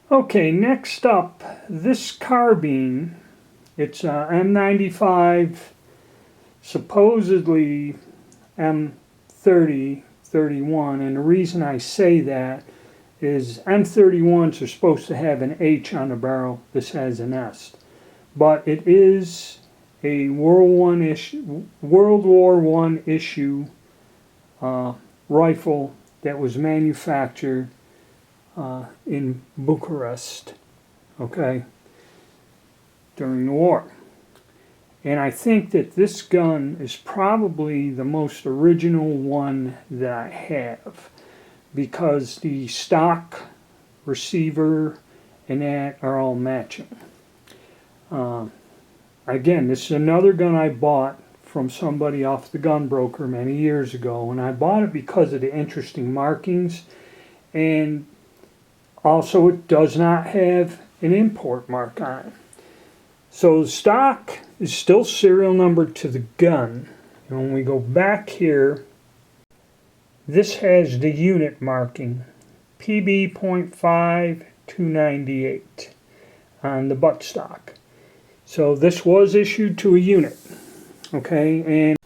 Okay, next up, this carbine, it's M95, supposedly M30, 31, and the reason I say that is M31s are supposed to have an H on the barrel. This has an S. But it is a World War I issue rifle that was manufactured in Bucharest, okay, during the war. And I think that this gun is probably the most original one that I have, because the stock receiver and that are all matching. Again, this is another gun I bought from somebody off the gun broker many years ago, and I bought it because of the interesting markings, and also it does not have an import mark on it. So the stock is still serial numbered to the gun. And when we go back here, this has the unit marking, PB.5298 on the buttstock. So this was issued to a unit, okay, and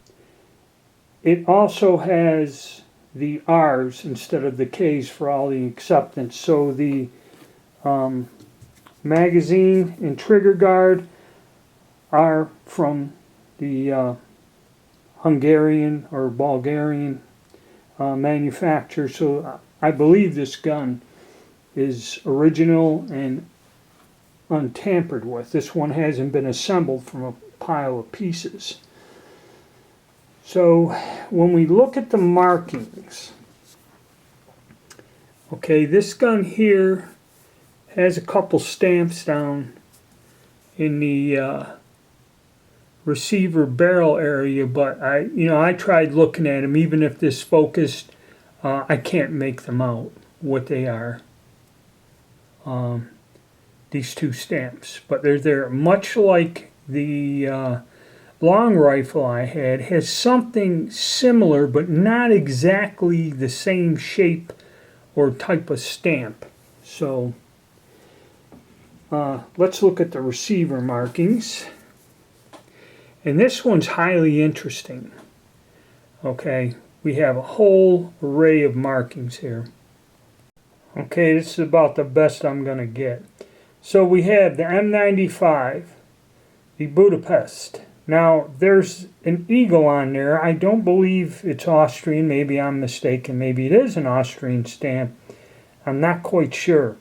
it also has the R's instead of the K's for all the acceptance. So the magazine and trigger guard are from the Hungarian or Bulgarian manufacturer. So I believe this gun is original and untampered with. This one hasn't been assembled from a pile of pieces. So when we look at the markings, okay, this gun here has a couple stamps down in the receiver barrel area, but I tried looking at them. Even if this focused, I can't make them out what they are. These two stamps, but they're there, much like the long rifle I had has something similar, but not exactly the same shape or type of stamp. So let's look at the receiver markings. And this one's highly interesting. Okay, we have a whole array of markings here. Okay, this is about the best I'm going to get. So we have the M95, the Budapest. Now, there's an eagle on there. I don't believe it's Austrian. Maybe I'm mistaken. Maybe it is an Austrian stamp. I'm not quite sure.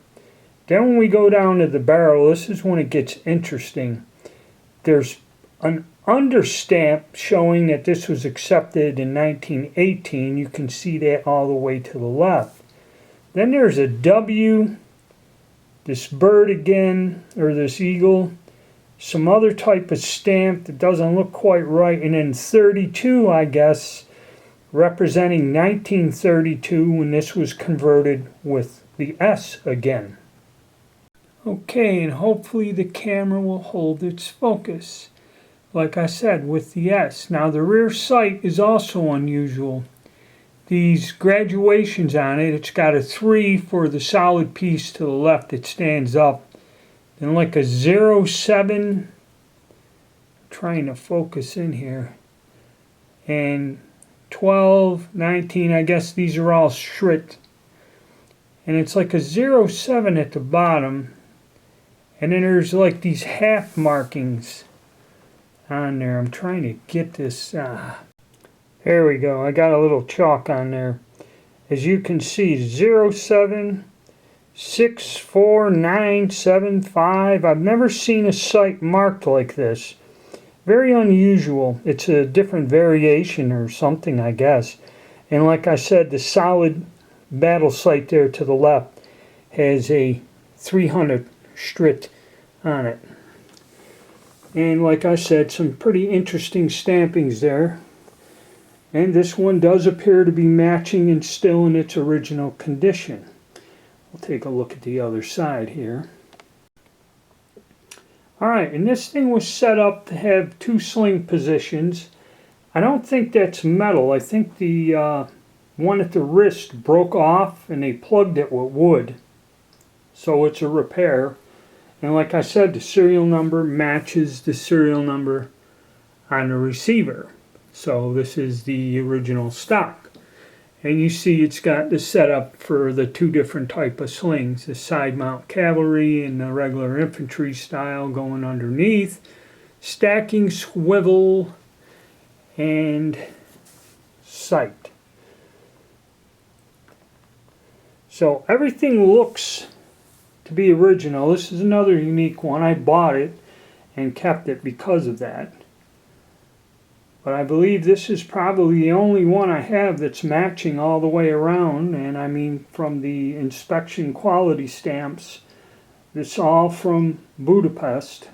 Then when we go down to the barrel, this is when it gets interesting. There's an understamp showing that this was accepted in 1918. You can see that all the way to the left. Then there's a W, this bird again, or this eagle, some other type of stamp that doesn't look quite right, and then 32, I guess, representing 1932 when this was converted with the S again. Okay, and hopefully the camera will hold its focus. Like I said, with the S. Now the rear sight is also unusual. These graduations on it, it's got a 3 for the solid piece to the left that stands up, and like a 0.7, trying to focus in here, and 12, 19, I guess these are all Schritt, and it's like a 0.7 at the bottom, and then there's like these half markings on there. I'm trying to get this, there we go, I got a little chalk on there. As you can see, 0.7, 64975. I've never seen a sight marked like this. Very unusual. It's a different variation or something, I guess. And like I said, the solid battle sight there to the left has a 300 Schritt on it. And like I said, some pretty interesting stampings there. And this one does appear to be matching and still in its original condition. We'll take a look at the other side here. Alright, and this thing was set up to have 2 sling positions. I don't think that's metal. I think the one at the wrist broke off and they plugged it with wood. So it's a repair. And like I said, the serial number matches the serial number on the receiver. So this is the original stock. And you see it's got the setup for the two different type of slings, the side mount cavalry and the regular infantry style going underneath, stacking swivel and sight. So everything looks to be original. This is another unique one. I bought it and kept it because of that. But I believe this is probably the only one I have that's matching all the way around. And I mean, from the inspection quality stamps, it's all from Budapest.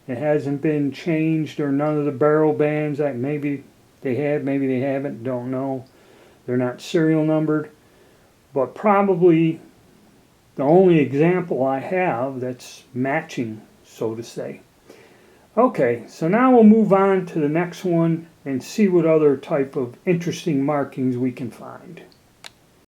It hasn't been changed, or none of the barrel bands. That maybe they have, maybe they haven't, don't know. They're not serial numbered. But probably the only example I have that's matching, so to say. Okay, so now we'll move on to the next one and see what other type of interesting markings we can find.